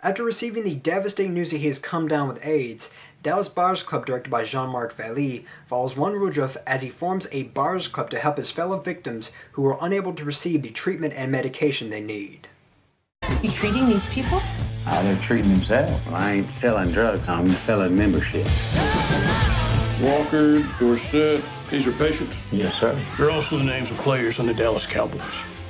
After receiving the devastating news that he has come down with AIDS, Dallas Buyers Club, directed by Jean-Marc Vallee, follows one Woodroof as he forms a Buyers Club to help his fellow victims who are unable to receive the treatment and medication they need. You treating these people? They're treating themselves. Well, I ain't selling drugs, I'm selling membership. Walker, Dorsett, these are patients? Yes, sir. They're also the names of players on the Dallas Cowboys.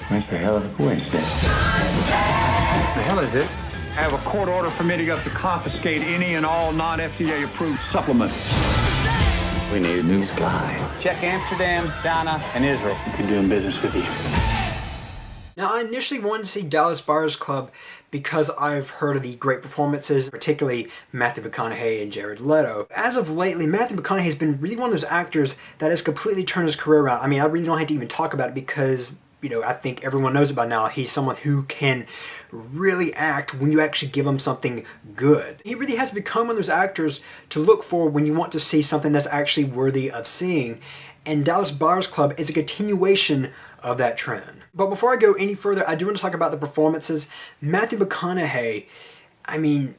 That's a hell of a coincidence. The hell is it? I have a court order permitting us to confiscate any and all non-FDA approved supplements. We need a new supply. Check Amsterdam, China, and Israel. We can do business with you. Now, I initially wanted to see Dallas Buyers Club because I've heard of the great performances, particularly Matthew McConaughey and Jared Leto. As of lately, Matthew McConaughey has been really one of those actors that has completely turned his career around. I mean, I really don't have to even talk about it because, you know, I think everyone knows about now. He's someone who can really act when you actually give him something good. He really has become one of those actors to look for when you want to see something that's actually worthy of seeing. And Dallas Buyers Club is a continuation of that trend. But before I go any further, I do want to talk about the performances. Matthew McConaughey, I mean,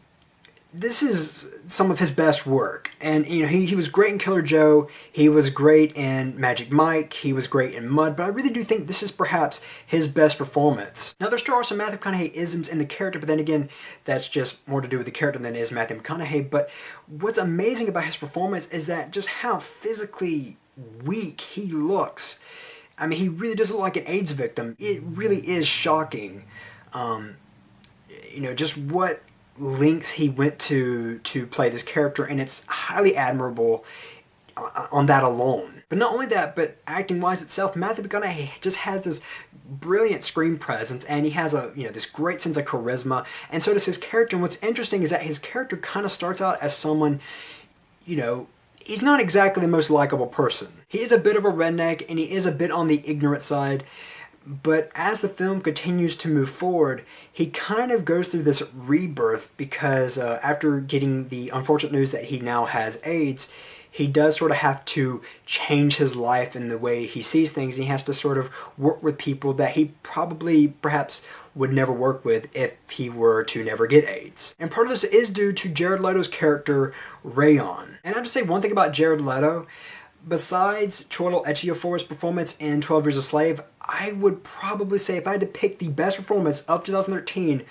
this is some of his best work. And, you know, he was great in Killer Joe, he was great in Magic Mike, he was great in Mud, but I really do think this is perhaps his best performance. Now, there still are some Matthew McConaughey isms in the character, but then again, that's just more to do with the character than it is Matthew McConaughey. But what's amazing about his performance is that just how physically weak he looks. I mean, he really does look like an AIDS victim. It really is shocking, you know, just what lengths he went to play this character, and it's highly admirable on that alone. But not only that, but acting-wise itself, Matthew McConaughey just has this brilliant screen presence, and he has this great sense of charisma, and so does his character. And what's interesting is that his character kind of starts out as someone, you know, he's not exactly the most likable person. He is a bit of a redneck, and he is a bit on the ignorant side, but as the film continues to move forward, he kind of goes through this rebirth because after getting the unfortunate news that he now has AIDS, he does sort of have to change his life and the way he sees things. He has to sort of work with people that he probably, perhaps, would never work with if he were to never get AIDS. And part of this is due to Jared Leto's character, Rayon. And I have to say one thing about Jared Leto. Besides Chiwetel Ejiofor's performance in 12 Years a Slave, I would probably say if I had to pick the best performance of 2013,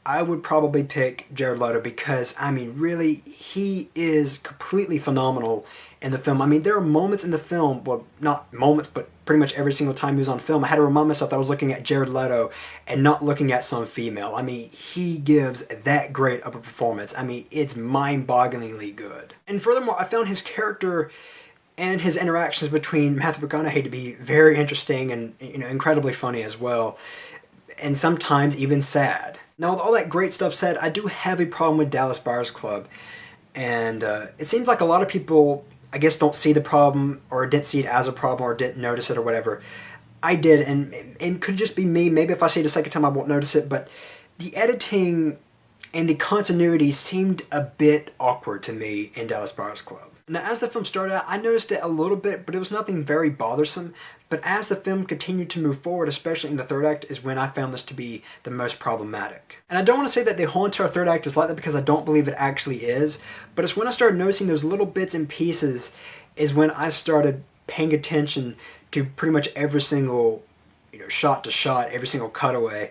I would probably pick Jared Leto because, I mean, really, he is completely phenomenal in the film. I mean, there are moments in the film, well, not moments, but pretty much every single time he was on film, I had to remind myself that I was looking at Jared Leto and not looking at some female. I mean, he gives that great of a performance. I mean, it's mind-bogglingly good. And furthermore, I found his character and his interactions between Matthew McConaughey to be very interesting and, you know, incredibly funny as well, and sometimes even sad. Now, with all that great stuff said, I do have a problem with Dallas Buyers Club, and it seems like a lot of people, I guess, don't see the problem, or didn't see it as a problem, or didn't notice it, or whatever. I did, and it could just be me. Maybe if I see it a second time, I won't notice it, but the editing and the continuity seemed a bit awkward to me in Dallas Buyers Club. Now, as the film started out, I noticed it a little bit, but it was nothing very bothersome. But as the film continued to move forward, especially in the third act, is when I found this to be the most problematic. And I don't want to say that the whole entire third act is like that because I don't believe it actually is, but it's when I started noticing those little bits and pieces is when I started paying attention to pretty much every single, you know, shot to shot, every single cutaway,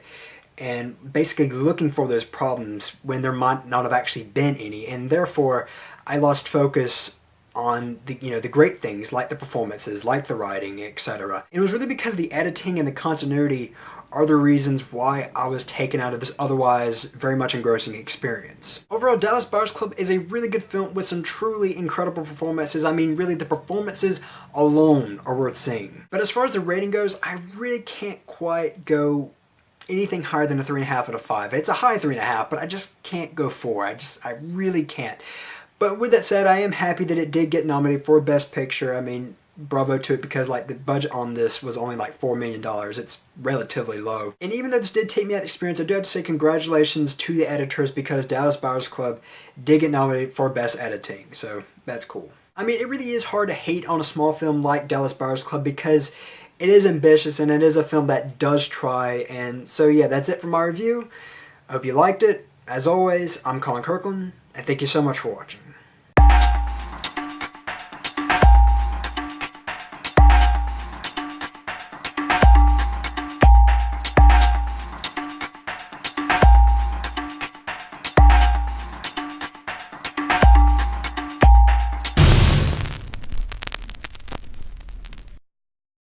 and basically looking for those problems when there might not have actually been any, and therefore I lost focus on the, you know, the great things like the performances, like the writing, etc. It was really because the editing and the continuity are the reasons why I was taken out of this otherwise very much engrossing experience. Overall, Dallas Buyers Club is a really good film with some truly incredible performances. I mean, really, the performances alone are worth seeing. But as far as the rating goes, I really can't quite go anything higher than a 3.5 out of 5. It's a high 3.5, but I just can't go 4. I really can't. But with that said, I am happy that it did get nominated for Best Picture. I mean, bravo to it because, like, the budget on this was only like $4 million. It's relatively low. And even though this did take me out of the experience, I do have to say congratulations to the editors because Dallas Buyers Club did get nominated for Best Editing. So that's cool. I mean, it really is hard to hate on a small film like Dallas Buyers Club because it is ambitious and it is a film that does try. And so yeah, that's it for my review. I hope you liked it. As always, I'm Colyn Kirkland, and thank you so much for watching.